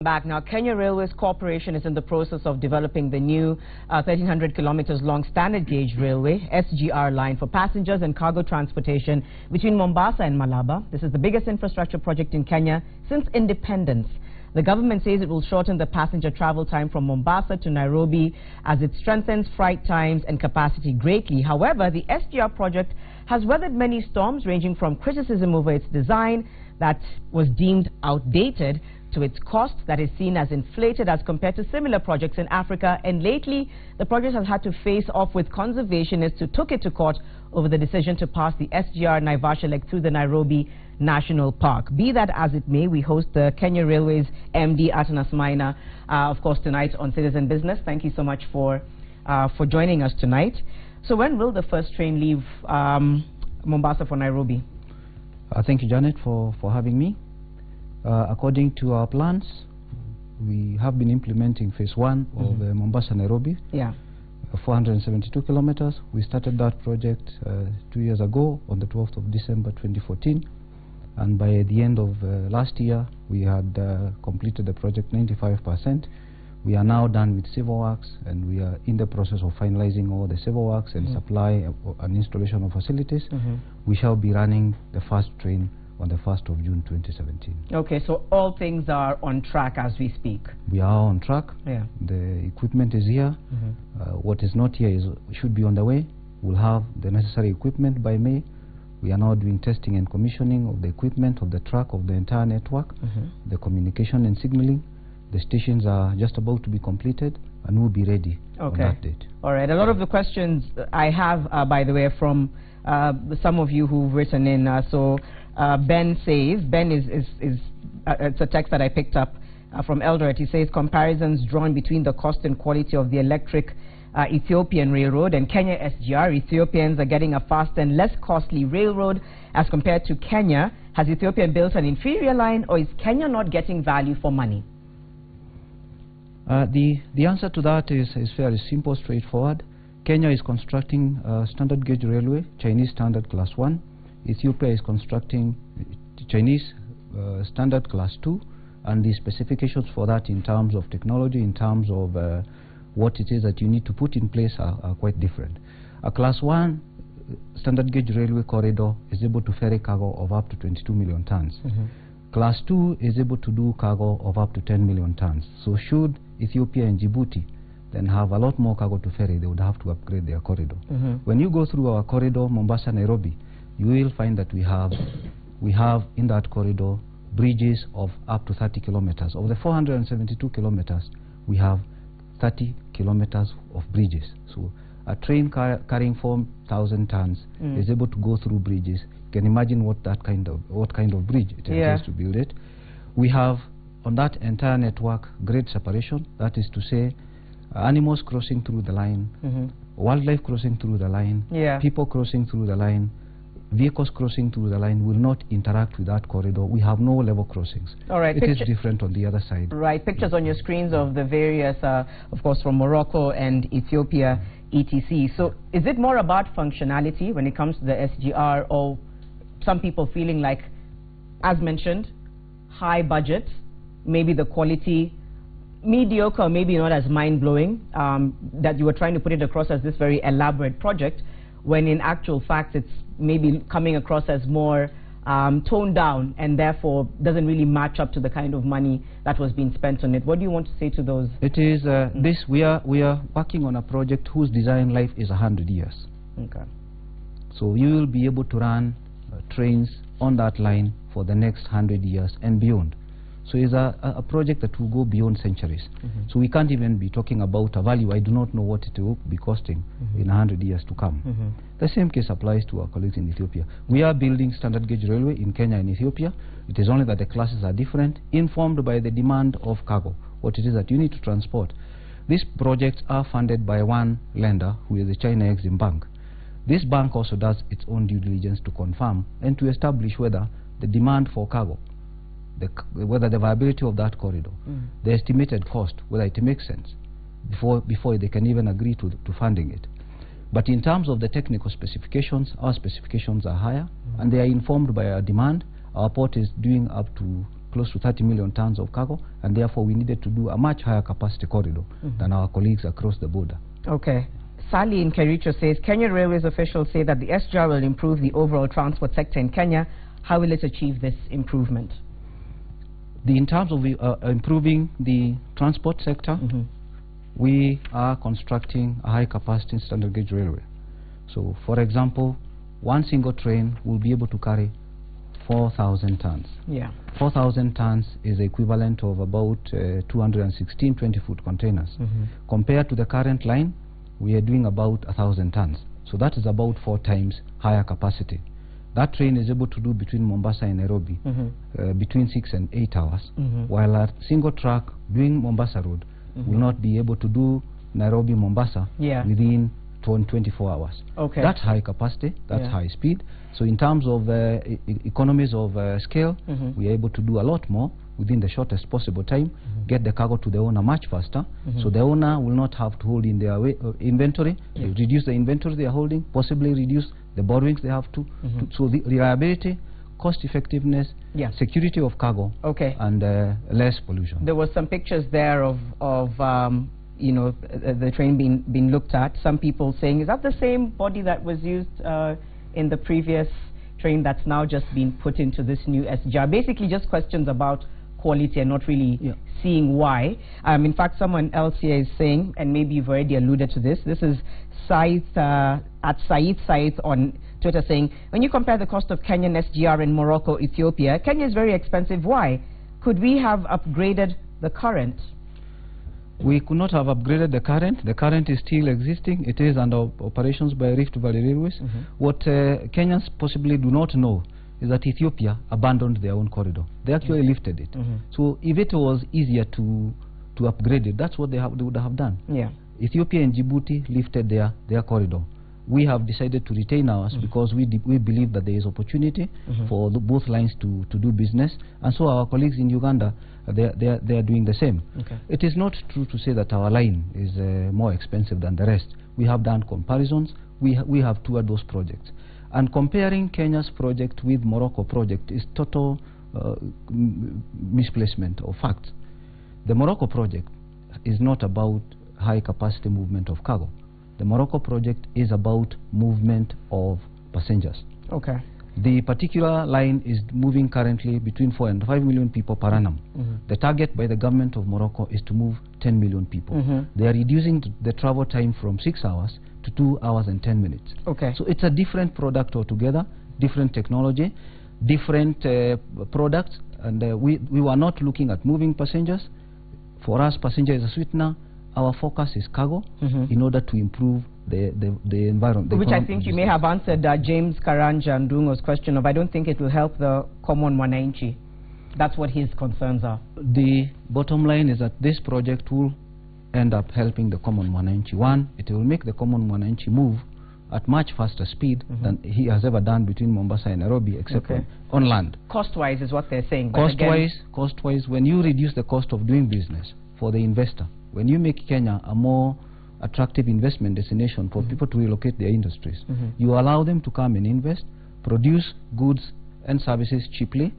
Back now, Kenya Railways Corporation is in the process of developing the new 1,300 kilometers long standard gauge railway SGR line for passengers and cargo transportation between Mombasa and Malaba. This is the biggest infrastructure project in Kenya since independence. The government says it will shorten the passenger travel time from Mombasa to Nairobi as it strengthens freight times and capacity greatly. However, the SGR project has weathered many storms, ranging from criticism over its design that was deemed outdated to its cost that is seen as inflated as compared to similar projects in Africa. And lately, the project has had to face off with conservationists who took it to court over the decision to pass the SGR Naivasha leg through the Nairobi National Park. Be that as it may, we host the Kenya Railways MD Atanas Maina, of course, tonight on Citizen Business. Thank you so much for joining us tonight. So when will the first train leave Mombasa for Nairobi? Thank you, Janet, for having me. According to our plans, we have been implementing phase 1 of Mombasa-Nairobi, 472 kilometers. We started that project 2 years ago on the 12th of December 2014, and by the end of last year we had completed the project 95%. We are now done with civil works, and we are in the process of finalizing all the civil works and supply and installation of facilities. We shall be running the first train on the 1st of June 2017. Okay, so all things are on track as we speak. We are on track. The equipment is here. What is not here should be on the way. We'll have the necessary equipment by May. We are now doing testing and commissioning of the equipment, of the track, of the entire network, the communication and signaling. The stations are just about to be completed, and we'll be ready on that date. All right. A lot of the questions I have, by the way, from some of you who've written in. Ben says, it's a text that I picked up from Eldoret. He says, comparisons drawn between the cost and quality of the electric Ethiopian railroad and Kenya SGR. Ethiopians are getting a fast and less costly railroad as compared to Kenya. Has Ethiopia built an inferior line, or is Kenya not getting value for money? The answer to that is fairly simple, straightforward. Kenya is constructing standard gauge railway, Chinese standard class 1. Ethiopia is constructing Chinese standard class 2, and the specifications for that in terms of technology, in terms of what it is that you need to put in place are quite different. A class 1 standard gauge railway corridor is able to ferry cargo of up to 22 million tons. Class 2 is able to do cargo of up to 10 million tons. So should Ethiopia and Djibouti then have a lot more cargo to ferry, they would have to upgrade their corridor. When you go through our corridor, Mombasa-Nairobi, you will find that we have in that corridor bridges of up to 30 kilometers. Of the 472 kilometers, we have 30 kilometers of bridges. So a train carrying 4,000 tons is able to go through bridges. You can imagine what kind of bridge it entails to build it. We have on that entire network great separation. That is to say, animals crossing through the line, wildlife crossing through the line, people crossing through the line, vehicles crossing through the line will not interact with that corridor. We have no level crossings. All right. It is different on the other side. Right. Pictures on your screens of the various, of course, from Morocco and Ethiopia, etc. So is it more about functionality when it comes to the SGR, or some people feeling like, as mentioned, high budget, maybe the quality mediocre, maybe not as mind-blowing, that you were trying to put it across as this very elaborate project, when in actual fact it's maybe coming across as more toned down and therefore doesn't really match up to the kind of money that was being spent on it? What do you want to say to those? It is we are working on a project whose design life is 100 years. So you will be able to run trains on that line for the next 100 years and beyond. So it's a project that will go beyond centuries. So we can't even be talking about a value. I do not know what it will be costing in 100 years to come. The same case applies to our colleagues in Ethiopia. We are building standard gauge railway in Kenya and Ethiopia. It is only that the classes are different, informed by the demand of cargo, what it is that you need to transport. These projects are funded by one lender, who is the China Exim Bank. This bank also does its own due diligence to confirm and to establish whether the demand for cargo, whether the viability of that corridor, the estimated cost, whether it makes sense before they can even agree to funding it. But in terms of the technical specifications, our specifications are higher, and they are informed by our demand. Our port is doing up to close to 30 million tons of cargo, and therefore we needed to do a much higher capacity corridor than our colleagues across the border. Okay. Sally in Kericho says, Kenya Railways officials say that the SGR will improve the overall transport sector in Kenya. How will it achieve this improvement? In terms of improving the transport sector, we are constructing a high-capacity standard gauge railway. So, for example, one single train will be able to carry 4,000 tons. Yeah. 4,000 tons is equivalent of about 216 20-foot containers. Compared to the current line, we are doing about 1,000 tons. So that is about 4 times higher capacity. That train is able to do between Mombasa and Nairobi between 6 and 8 hours, while a single truck doing Mombasa Road will not be able to do Nairobi, Mombasa within 24 hours. Okay. That's high capacity, that's high speed. So in terms of economies of scale, we are able to do a lot more within the shortest possible time, get the cargo to the owner much faster, so the owner will not have to hold in their inventory, reduce the inventory they are holding, possibly reduce the borrowings they have to. So the reliability, cost effectiveness, security of cargo, and less pollution. There were some pictures there of you know, the train being looked at. Some people saying, is that the same body that was used in the previous train that's now just been put into this new SGR? Basically just questions about quality and not really seeing why. In fact, someone else here is saying, and maybe you've already alluded to this, this is Said, at Said on Twitter, saying, when you compare the cost of Kenyan SGR in Morocco, Ethiopia, Kenya is very expensive. Why? Could we have upgraded the current? We could not have upgraded the current. The current is still existing. It is under operations by Rift Valley Railways. What Kenyans possibly do not know is that Ethiopia abandoned their own corridor. They actually lifted it. So if it was easier to upgrade it, that's what they would have done. Ethiopia and Djibouti lifted their corridor. We have decided to retain ours because we believe that there is opportunity for both lines to do business, and so our colleagues in Uganda, they are doing the same. It is not true to say that our line is more expensive than the rest. We have done comparisons. We have toured those projects, and comparing Kenya's project with Morocco project is total misplacement of facts. The Morocco project is not about high capacity movement of cargo. The Morocco project is about movement of passengers. The particular line is moving currently between 4 and 5 million people per annum. The target by the government of Morocco is to move 10 million people. They are reducing the travel time from 6 hours to 2 hours and 10 minutes. So it's a different product altogether, different technology, different products, and we were not looking at moving passengers. For us, passenger is a sweetener. Our focus is cargo in order to improve the environment. Which I think you may have answered James Karanja Ndungo's question of, I don't think it will help the common Mwananchi. That's what his concerns are. The bottom line is that this project will end up helping the common Mwananchi. One, it will make the common Mwananchi move at much faster speed than he has ever done between Mombasa and Nairobi, except on land. Cost-wise is what they're saying. Cost-wise, when you reduce the cost of doing business for the investor, when you make Kenya a more attractive investment destination for people to relocate their industries, you allow them to come and invest, produce goods and services cheaply,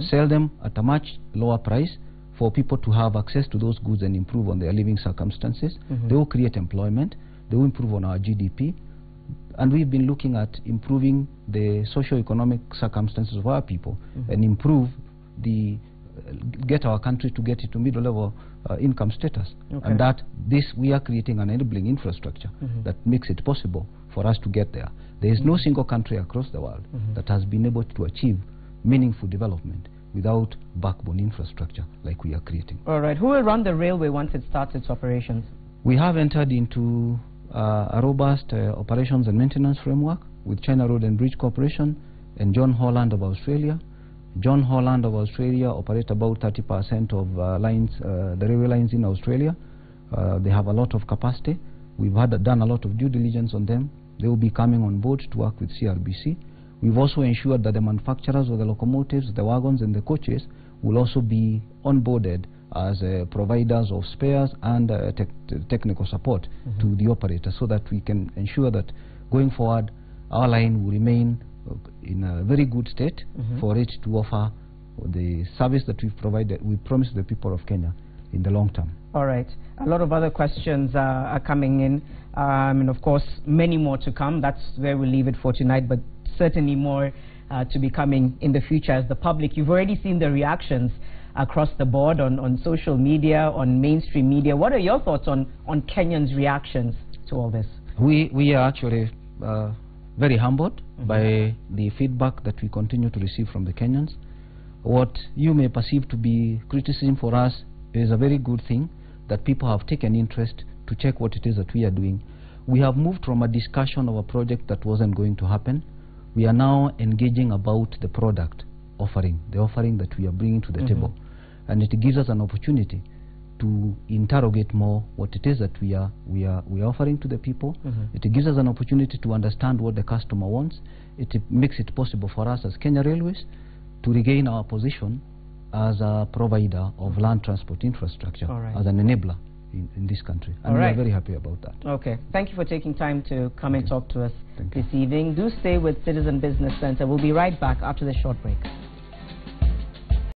sell them at a much lower price for people to have access to those goods and improve on their living circumstances. They will create employment, they will improve on our GDP, and we've been looking at improving the socio-economic circumstances of our people and improve get our country to get into middle level income status, and that we are creating an enabling infrastructure that makes it possible for us to get there. There is no single country across the world that has been able to achieve meaningful development without backbone infrastructure like we are creating. All right. Who will run the railway once it starts its operations? We have entered into a robust operations and maintenance framework with China Road and Bridge Corporation and John Holland of Australia. John Holland of Australia operate about 30% of the railway lines in Australia. They have a lot of capacity. We've done a lot of due diligence on them. They will be coming on board to work with CRBC. We've also ensured that the manufacturers of the locomotives, the wagons and the coaches will also be onboarded as providers of spares and technical support to the operator, so that we can ensure that going forward our line will remain in a very good state for it to offer the service that we've provided, we promise the people of Kenya in the long term. All right. A lot of other questions are coming in, and of course many more to come. That's where we'll leave it for tonight, but certainly more to be coming in the future as the public. You've already seen the reactions across the board on social media, on mainstream media. What are your thoughts on Kenyans' reactions to all this? We are actually very humbled by the feedback that we continue to receive from the Kenyans. What you may perceive to be criticism for us is a very good thing, that people have taken interest to check what it is that we are doing. We have moved from a discussion of a project that wasn't going to happen. We are now engaging about the product offering, the offering that we are bringing to the table. And it gives us an opportunity to interrogate more what it is that we are offering to the people. It gives us an opportunity to understand what the customer wants. It makes it possible for us as Kenya Railways to regain our position as a provider of land transport infrastructure, as an enabler in this country. And we are very happy about that. Okay. Thank you for taking time to come and talk to us this evening. Do stay with Citizen Business Center. We'll be right back after this short break.